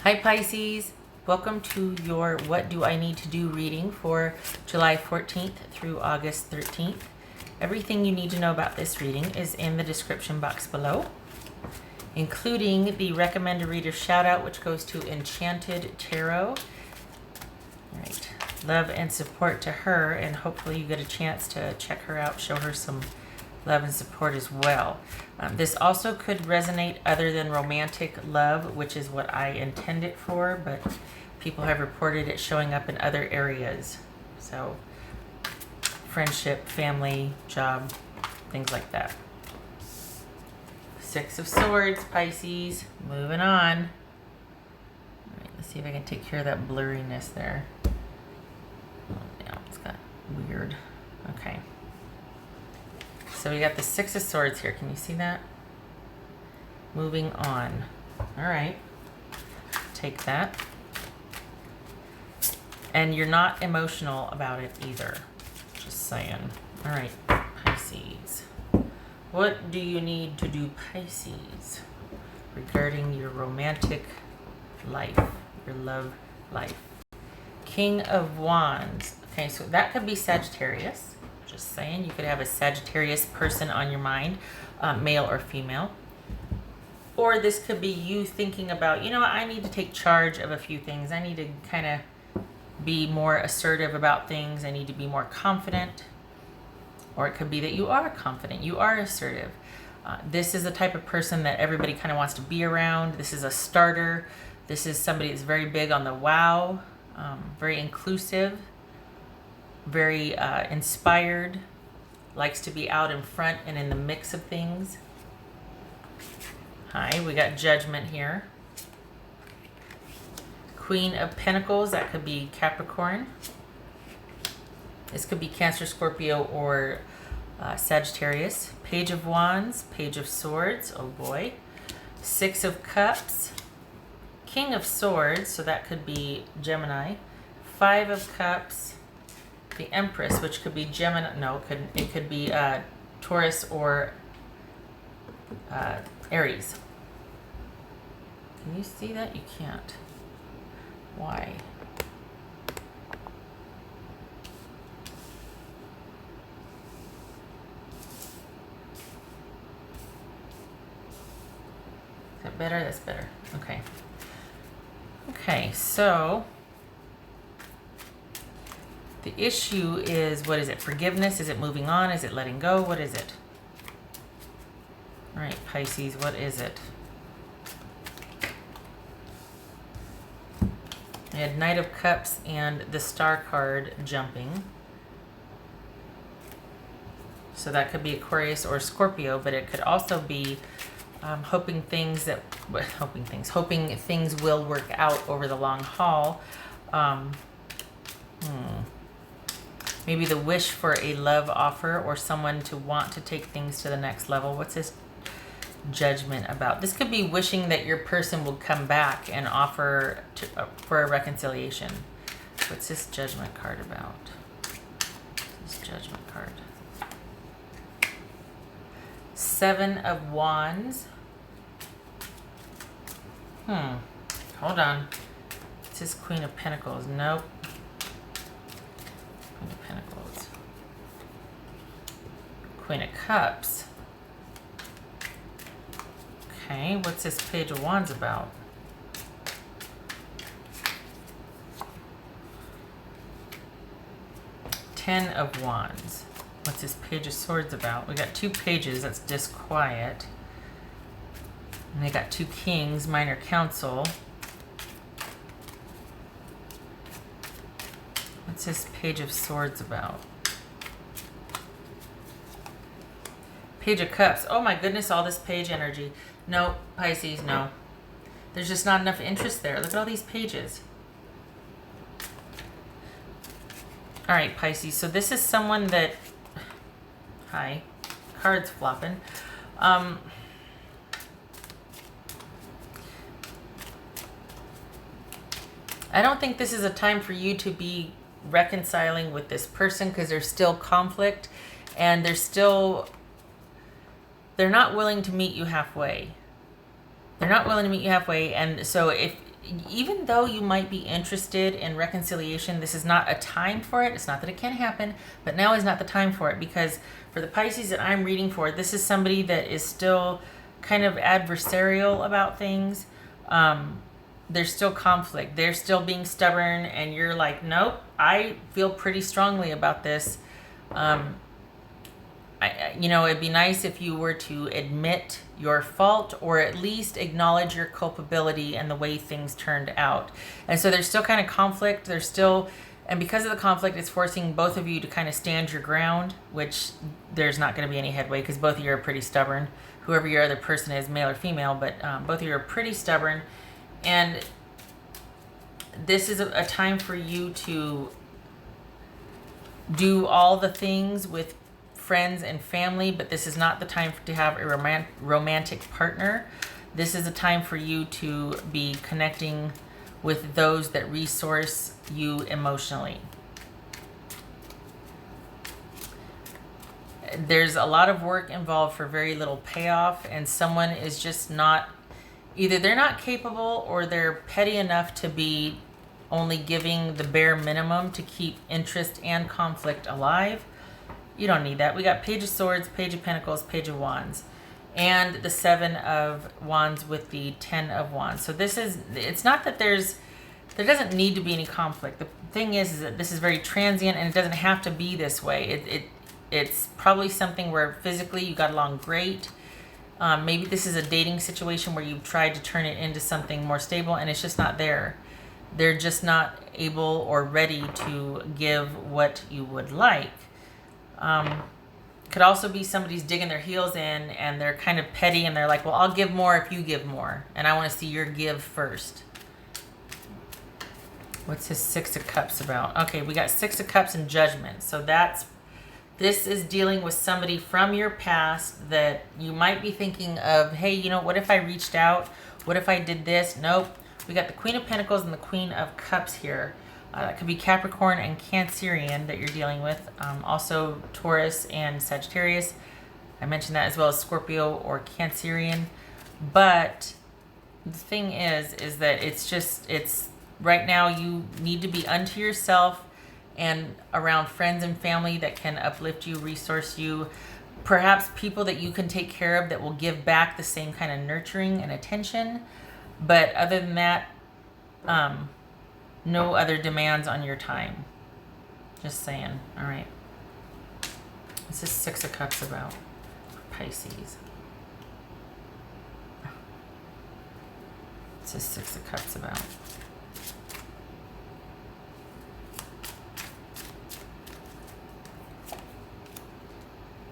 Hi Pisces, welcome to your What Do I Need to Do reading for July 14th through August 13th. Everything you need to know about this reading is in the description box below, including the recommended reader shout out, which goes to Enchanted Tarot. All right, love and support to her, and hopefully you get a chance to check her out, show her some love and support as well. This also could resonate other than romantic love, which is what I intend it for, but people have reported it showing up in other areas. So friendship, family, job, things like that. Six of Swords, Pisces. Moving on. All right, let's see if I can take care of that blurriness there. Oh, yeah, it's got weird. Okay. So we got the Six of Swords here. Can you see that? Moving on. All right. Take that. And you're not emotional about it either. Just saying. All right, Pisces. What do you need to do, Pisces, regarding your romantic life, your love life? King of Wands. Okay, so that could be Sagittarius. Just saying, you could have a Sagittarius person on your mind, male or female. Or this could be you thinking about, you know what, I need to take charge of a few things. I need to kind of be more assertive about things. I need to be more confident. Or it could be that you are confident, you are assertive. This is the type of person that everybody kind of wants to be around. This is a starter. This is somebody that's very big on the wow, very inclusive, very inspired, likes to be out in front and in the mix of things. Hi, we got Judgment here. Queen of Pentacles, that could be Capricorn. This could be Cancer, Scorpio, or Sagittarius. Page of Wands, Page of Swords, oh boy. Six of Cups, King of Swords, so that could be Gemini. Five of Cups, the Empress, which could be Gemini, no, it could be Taurus or Aries. Can you see that? You can't. Why? Is that better? That's better. Okay. Okay, so the issue is, what is it? Forgiveness? Is it moving on? Is it letting go? What is it? All right, Pisces, what is it? We had Knight of Cups and the Star card jumping. So that could be Aquarius or Scorpio, but it could also be hoping things will work out over the long haul. Maybe the wish for a love offer or someone to want to take things to the next level. What's this Judgment about? This could be wishing that your person will come back and offer for a reconciliation. What's this Judgment card about? This Judgment card. Seven of Wands. Hold on. It's this Queen of Pentacles. Nope. Queen of Pentacles. Queen of Cups. Okay, what's this Page of Wands about? Ten of Wands. What's this Page of Swords about? We got two pages. That's disquiet. And they got two kings, minor council. What's this Page of Swords about? Page of Cups. Oh my goodness, all this page energy. No, Pisces, no. There's just not enough interest there. Look at all these pages. All right, Pisces. So this is someone that... Hi. Cards flopping. I don't think this is a time for you to be reconciling with this person because there's still conflict and there's still... They're not willing to meet you halfway. They're not willing to meet you halfway. And so if even though you might be interested in reconciliation, this is not a time for it. It's not that it can't happen, but now is not the time for it, because for the Pisces that I'm reading for, this is somebody that is still kind of adversarial about things. There's still conflict. They're still being stubborn, and you're like, nope, I feel pretty strongly about this. It'd be nice if you were to admit your fault, or at least acknowledge your culpability and the way things turned out. And so there's still kind of conflict. And because of the conflict, it's forcing both of you to kind of stand your ground, which there's not going to be any headway because both of you are pretty stubborn. Whoever your other person is, male or female, but both of you are pretty stubborn. And this is a time for you to do all the things with friends and family, but this is not the time to have a romantic partner. This is a time for you to be connecting with those that resource you emotionally. There's a lot of work involved for very little payoff, and someone is just not, either they're not capable or they're petty enough to be only giving the bare minimum to keep interest and conflict alive. You don't need that. We got Page of Swords, Page of Pentacles, Page of Wands, and the 7 of Wands with the 10 of Wands. So it's not that there doesn't need to be any conflict. The thing is that this is very transient, and it doesn't have to be this way. It's probably something where physically you got along great. Maybe this is a dating situation where you've tried to turn it into something more stable, and it's just not there. They're just not able or ready to give what you would like. Could also be somebody's digging their heels in, and they're kind of petty, and they're like, well, I'll give more if you give more, and I want to see your give first. What's his 6 of Cups about? Okay, we got 6 of Cups and Judgment. So this is dealing with somebody from your past that you might be thinking of, hey, what if I reached out? What if I did this? Nope. We got the Queen of Pentacles and the Queen of Cups here. That could be Capricorn and Cancerian that you're dealing with. Also Taurus and Sagittarius. I mentioned that, as well as Scorpio or Cancerian. But the thing is that it's right now you need to be unto yourself and around friends and family that can uplift you, resource you. Perhaps people that you can take care of that will give back the same kind of nurturing and attention. But other than that, no other demands on your time. Just saying. All right. What's this 6 of Cups about? Pisces. What's this 6 of Cups about?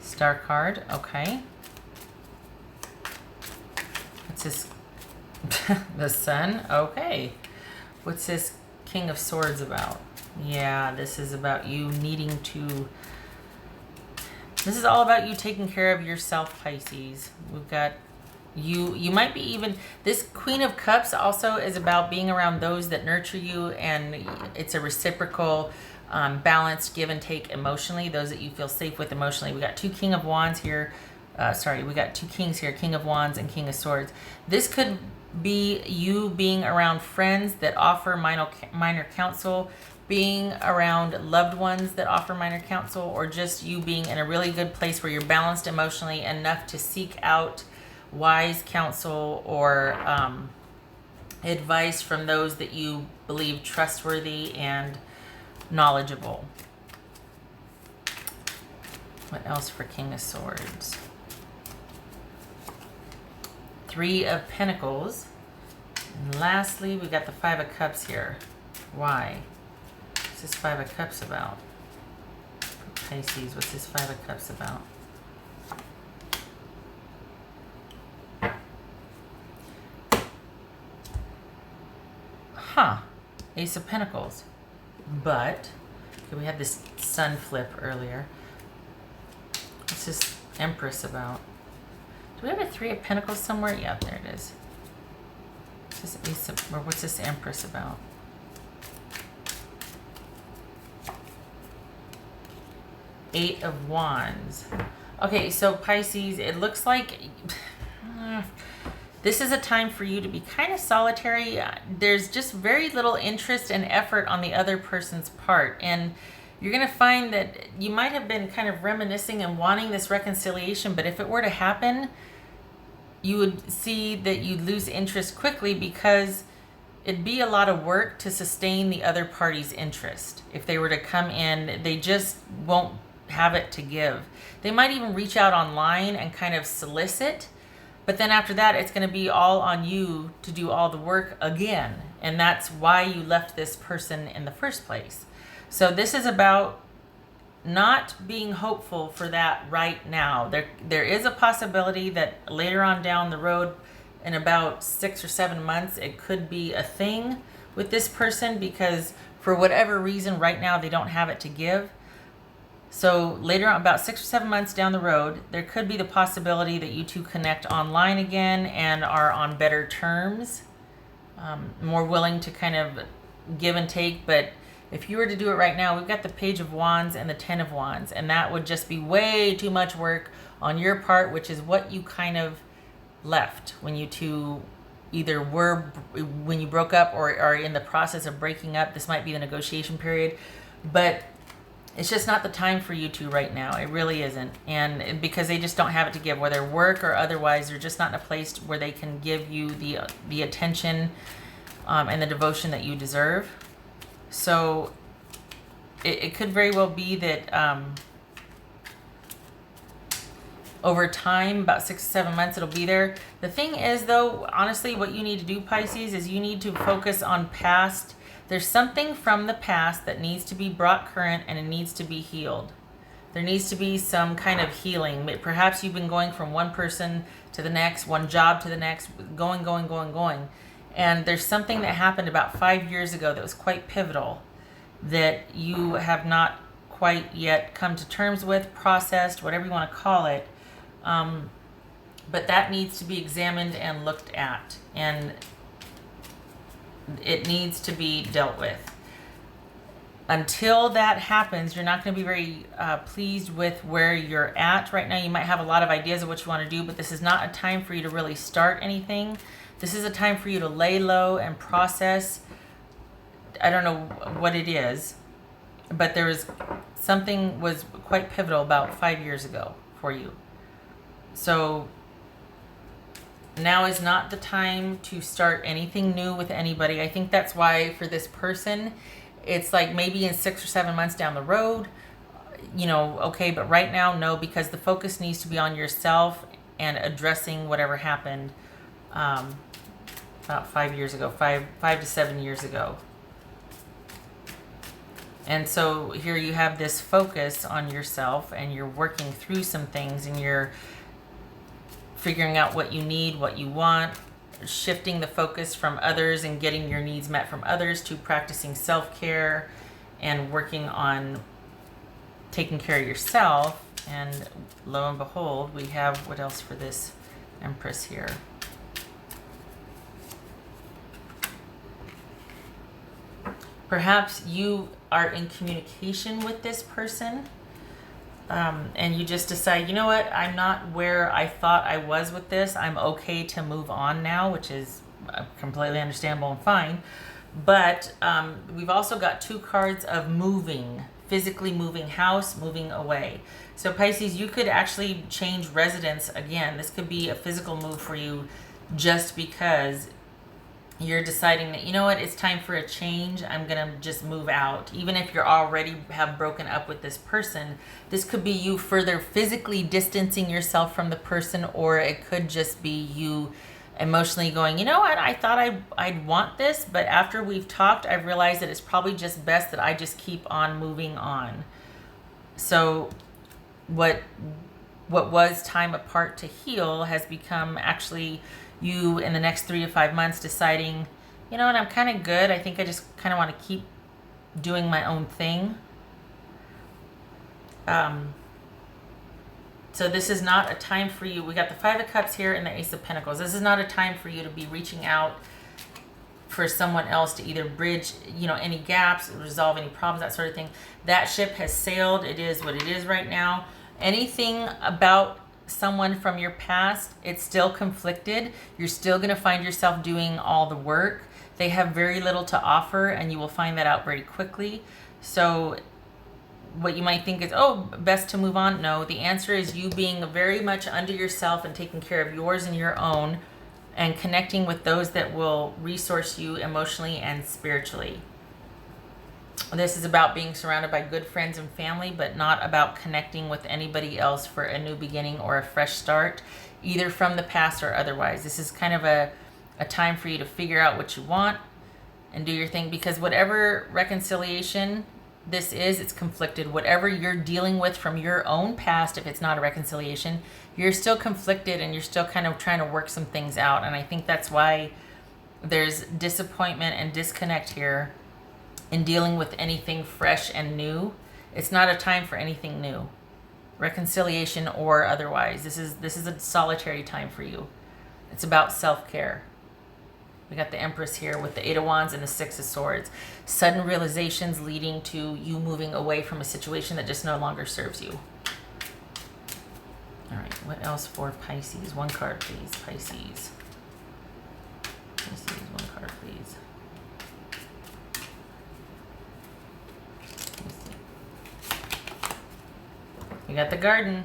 Star card. Okay. What's this? The Sun. Okay. What's this King of Swords about? Yeah, this is about you needing to... This is all about you taking care of yourself, Pisces. We've got you might be even... This Queen of Cups also is about being around those that nurture you, and it's a reciprocal, balanced give and take emotionally, those that you feel safe with emotionally. We got 2 King of Wands here. We got 2 Kings here, King of Wands and King of Swords. This could be you being around friends that offer minor counsel, being around loved ones that offer minor counsel, or just you being in a really good place where you're balanced emotionally enough to seek out wise counsel or advice from those that you believe trustworthy and knowledgeable. What else for King of Swords? 3 of Pentacles. And lastly, we got the 5 of Cups here. Why? What's this 5 of Cups about? Pisces, what's this 5 of Cups about? Ace of Pentacles. But, okay, we had this Sun flip earlier. What's this Empress about? Do we have a 3 of Pentacles somewhere? Yeah, there it is. What's this Ace of, or what's this Empress about? Eight of Wands. Okay, so Pisces, it looks like This is a time for you to be kind of solitary. There's just very little interest and effort on the other person's part. And you're going to find that you might have been kind of reminiscing and wanting this reconciliation, but if it were to happen, you would see that you'd lose interest quickly because it'd be a lot of work to sustain the other party's interest. If they were to come in, they just won't have it to give. They might even reach out online and kind of solicit, but then after that, it's going to be all on you to do all the work again. And that's why you left this person in the first place. So this is about not being hopeful for that right now. There is a possibility that later on down the road, in about 6 or 7 months, it could be a thing with this person because for whatever reason right now they don't have it to give. So later on, about 6 or 7 months down the road, there could be the possibility that you two connect online again and are on better terms, more willing to kind of give and take. But if you were to do it right now, we've got the Page of Wands and the Ten of Wands, and that would just be way too much work on your part, which is what you kind of left when you two either were, when you broke up or are in the process of breaking up. This might be the negotiation period, but it's just not the time for you two right now. It really isn't. And because they just don't have it to give, whether work or otherwise, they're just not in a place where they can give you the attention and the devotion that you deserve. So it could very well be that over time, about 6 to 7 months, it'll be there. The thing is, though, honestly, what you need to do, Pisces, is you need to focus on past. There's something from the past that needs to be brought current and it needs to be healed. There needs to be some kind of healing. Perhaps you've been going from one person to the next, one job to the next, going. And there's something that happened about 5 years ago that was quite pivotal that you have not quite yet come to terms with, processed, whatever you want to call it. But that needs to be examined and looked at, and it needs to be dealt with. Until that happens, you're not going to be very pleased with where you're at right now. You might have a lot of ideas of what you want to do, but this is not a time for you to really start anything. This is a time for you to lay low and process. I don't know what it is, but there was something was quite pivotal about 5 years ago for you. So now is not the time to start anything new with anybody. I think that's why for this person, it's like maybe in 6 or 7 months down the road, okay, but right now, no, because the focus needs to be on yourself and addressing whatever happened about 5 years ago, 5 to 7 years ago. And so here you have this focus on yourself and you're working through some things and you're figuring out what you need, what you want, shifting the focus from others and getting your needs met from others to practicing self-care and working on taking care of yourself. And lo and behold, we have what else for this Empress here? Perhaps you are in communication with this person. And you just decide, you know what, I'm not where I thought I was with this. I'm okay to move on now, which is completely understandable and fine. But we've also got 2 cards of moving, physically moving house, moving away. So Pisces, you could actually change residence again. This could be a physical move for you just because you're deciding that, you know what, it's time for a change. I'm going to just move out. Even if you're already have broken up with this person, this could be you further physically distancing yourself from the person, or it could just be you emotionally going, you know what, I thought I'd want this, but after we've talked, I've realized that it's probably just best that I just keep on moving on. So what was time apart to heal has become actually you in the next 3 to 5 months deciding, you know what, I'm kind of good. I think I just kind of want to keep doing my own thing. So this is not a time for you. We got the 5 of Cups here and the Ace of Pentacles. This is not a time for you to be reaching out for someone else to either bridge, any gaps, resolve any problems, that sort of thing. That ship has sailed. It is what it is right now. Anything about someone from your past, it's still conflicted. You're still going to find yourself doing all the work. They have very little to offer, and you will find that out very quickly. So what you might think is, oh, best to move on. No, the answer is you being very much under yourself and taking care of yours and your own, and connecting with those that will resource you emotionally and spiritually. This is about being surrounded by good friends and family, but not about connecting with anybody else for a new beginning or a fresh start, either from the past or otherwise. This is kind of a time for you to figure out what you want and do your thing, because whatever reconciliation this is, it's conflicted. Whatever you're dealing with from your own past, if it's not a reconciliation, you're still conflicted and you're still kind of trying to work some things out. And I think that's why there's disappointment and disconnect here in dealing with anything fresh and new. It's not a time for anything new, reconciliation or otherwise. This is a solitary time for you. It's about self-care. We got the Empress here with the Eight of Wands and the Six of Swords. Sudden realizations leading to you moving away from a situation that just no longer serves you. All right, what else for Pisces? One card, please, Pisces. Pisces, one card, please. You got the Garden.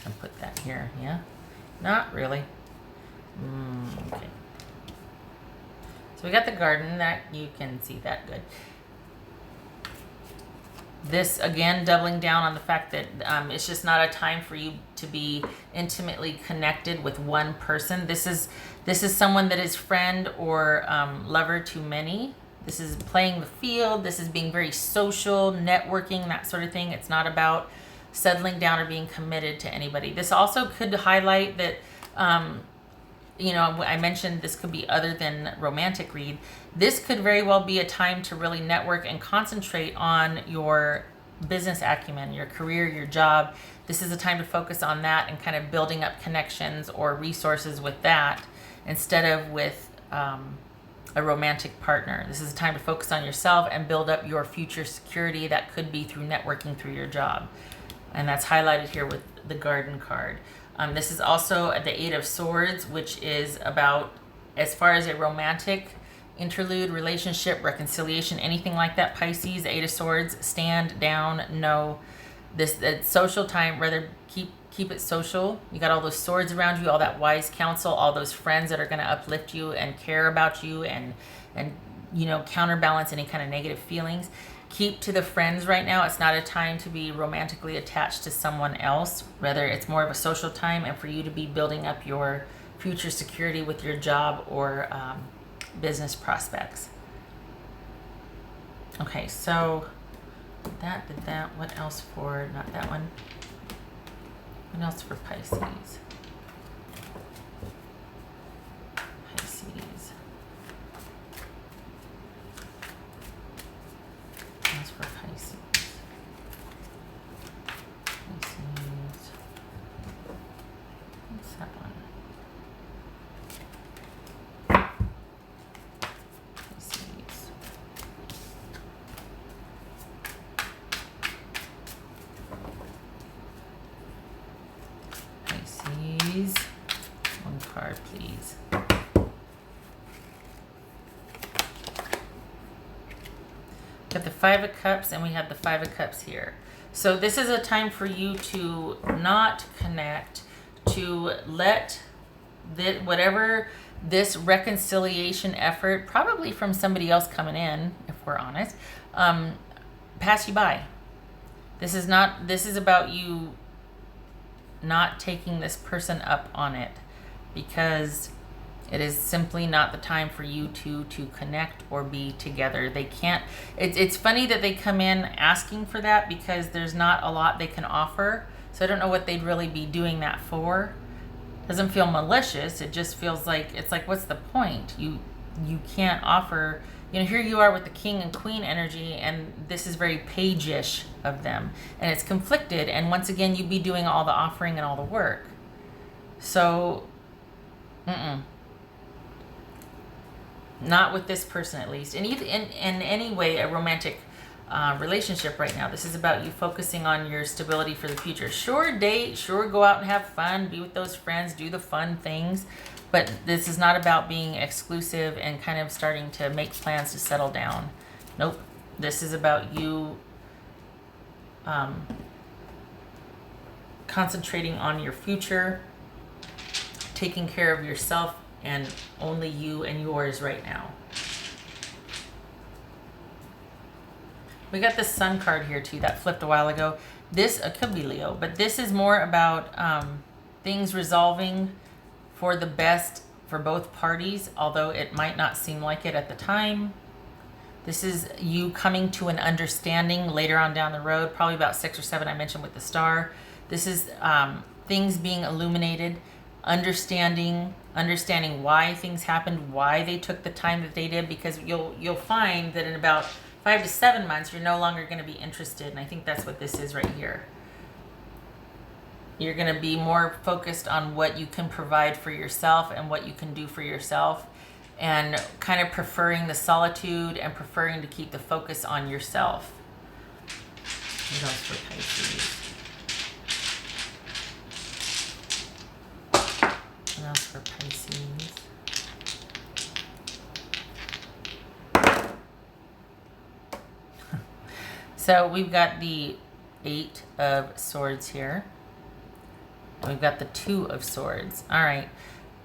I'll put that here, yeah? Not really. Okay. So we got the Garden, that you can see that good. This, again, doubling down on the fact that it's just not a time for you to be intimately connected with one person. This is someone that is friend or lover to many. This is playing the field. This is being very social, networking, that sort of thing. It's not about settling down or being committed to anybody. This also could highlight that, I mentioned this could be other than romantic read. This could very well be a time to really network and concentrate on your business acumen, your career, your job. This is a time to focus on that and kind of building up connections or resources with that instead of with a romantic partner. This is a time to focus on yourself and build up your future security. That could be through networking through your job. And that's highlighted here with the Garden card. This is also the Eight of Swords, which is about, as far as a romantic interlude, relationship, reconciliation, anything like that, Pisces, Eight of Swords, stand down, no. This social time, rather keep it social. You got all those swords around you, all that wise counsel, all those friends that are going to uplift you and care about you and counterbalance any kind of negative feelings. Keep to the friends right now. It's not a time to be romantically attached to someone else. Rather, it's more of a social time and for you to be building up your future security with your job or business prospects. Okay, so that did that. What else for, not that one. What else for Pisces? Pisces. What else for Pisces? Pisces. What's that one? Pisces. Pisces. One card, please. Got the Five of Cups and we have the Five of Cups here. So this is a time for you to not connect, to let whatever this reconciliation effort, probably from somebody else coming in, if we're honest, pass you by. This is about you not taking this person up on it, because it is simply not the time for you to connect or be together. They can't, it's funny that they come in asking for that because there's not a lot they can offer. So I don't know what they'd really be doing that for. Doesn't feel malicious. It just feels like, it's like, what's the point? You can't offer, here you are with the King and Queen energy, and this is very page-ish of them. And it's conflicted, and once again, you'd be doing all the offering and all the work. So, not with this person at least. And in any way, a romantic relationship right now. This is about you focusing on your stability for the future. Sure, date, sure, go out and have fun, be with those friends, do the fun things, but this is not about being exclusive and kind of starting to make plans to settle down. Nope. This is about you concentrating on your future, taking care of yourself and only you and yours right now. We got this Sun card here too that flipped a while ago. This could be Leo, but this is more about things resolving for the best for both parties, although it might not seem like it at the time. This is you coming to an understanding later on down the road, probably about 6 or 7 I mentioned with the star. This is things being illuminated, understanding why things happened, why they took the time that they did, because you'll find that in about 5 to 7 months, you're no longer going to be interested. And I think that's what this is right here. You're going to be more focused on what you can provide for yourself and what you can do for yourself, and kind of preferring the solitude and preferring to keep the focus on yourself. What else for Pisces? What else for Pisces? So we've got the 8 of Swords here. And we've got the 2 of Swords. All right.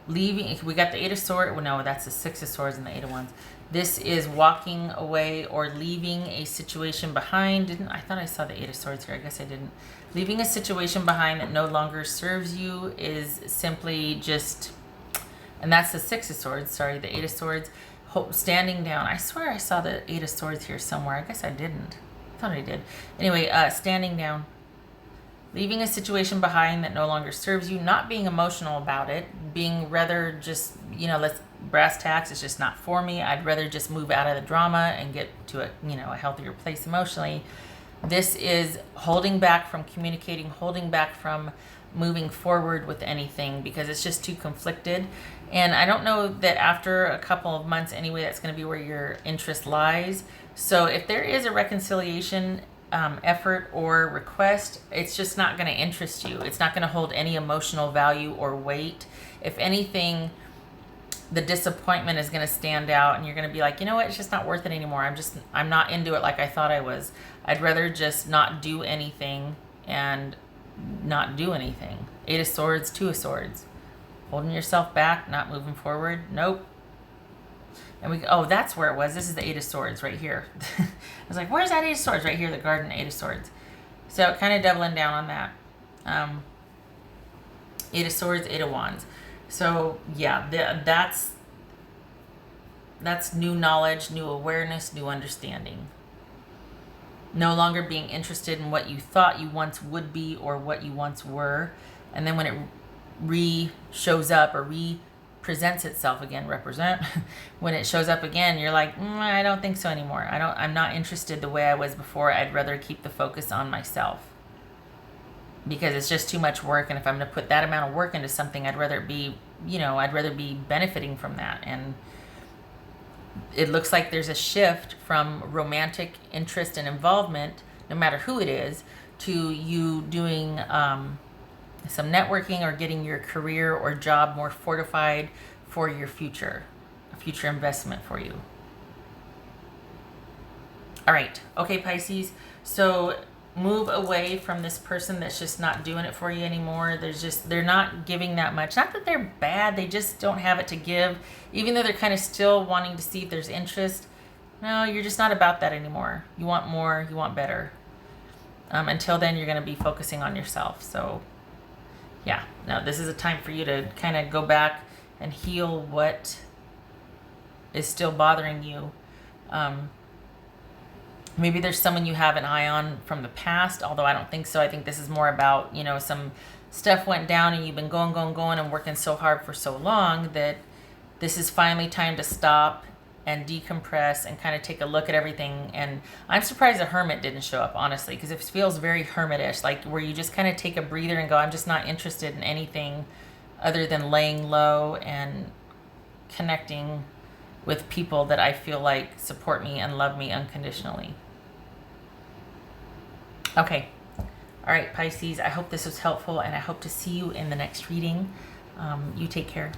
Leaving, we got the 8 of Swords. Well, no, that's the 6 of Swords and the 8 of Wands. This is walking away or leaving a situation behind. I thought I saw the 8 of Swords here. I guess I didn't. Leaving a situation behind that no longer serves you is simply just, and that's the 6 of Swords. Sorry, the 8 of Swords. Standing down. I swear I saw the 8 of Swords here somewhere. I guess I didn't. I thought I did. Anyway, standing down. Leaving a situation behind that no longer serves you, not being emotional about it, being rather just, let's brass tacks, it's just not for me. I'd rather just move out of the drama and get to a healthier place emotionally. This is holding back from communicating, holding back from moving forward with anything because it's just too conflicted. And I don't know that after a couple of months anyway, that's going to be where your interest lies. So if there is a reconciliation effort or request, it's just not going to interest you. It's not going to hold any emotional value or weight. If anything, the disappointment is going to stand out and you're going to be like, you know what, it's just not worth it anymore. I'm not into it like I thought I was. I'd rather just not do anything and not do anything. 8 of Swords, 2 of Swords. Holding yourself back, not moving forward. Nope. And that's where it was. This is the 8 of Swords right here. I was like, where's that 8 of Swords? Right here, the Garden, 8 of Swords. So kind of doubling down on that. 8 of Swords, 8 of Wands. So yeah, that's new knowledge, new awareness, new understanding. No longer being interested in what you thought you once would be or what you once were. And then when it shows up or presents itself again, when it shows up again, you're like, I don't think so anymore. I'm not interested the way I was before. I'd rather keep the focus on myself because it's just too much work. And if I'm going to put that amount of work into something, I'd rather be benefiting from that. And it looks like there's a shift from romantic interest and involvement, no matter who it is, to you doing some networking or getting your career or job more fortified for your future, a future investment for you. All right. Okay, Pisces. So move away from this person that's just not doing it for you anymore. They're not giving that much. Not that they're bad. They just don't have it to give. Even though they're kind of still wanting to see if there's interest. No, you're just not about that anymore. You want more. You want better. Until then, you're going to be focusing on yourself. So yeah, no, this is a time for you to kind of go back and heal what is still bothering you. Maybe there's someone you have an eye on from the past, although I don't think so. I think this is more about, some stuff went down and you've been going and working so hard for so long that this is finally time to stop and decompress and kind of take a look at everything. And I'm surprised the Hermit didn't show up, honestly, because it feels very hermitish, like where you just kind of take a breather and go, I'm just not interested in anything other than laying low and connecting with people that I feel like support me and love me unconditionally. Okay. All right, Pisces, I hope this was helpful, and I hope to see you in the next reading. You take care.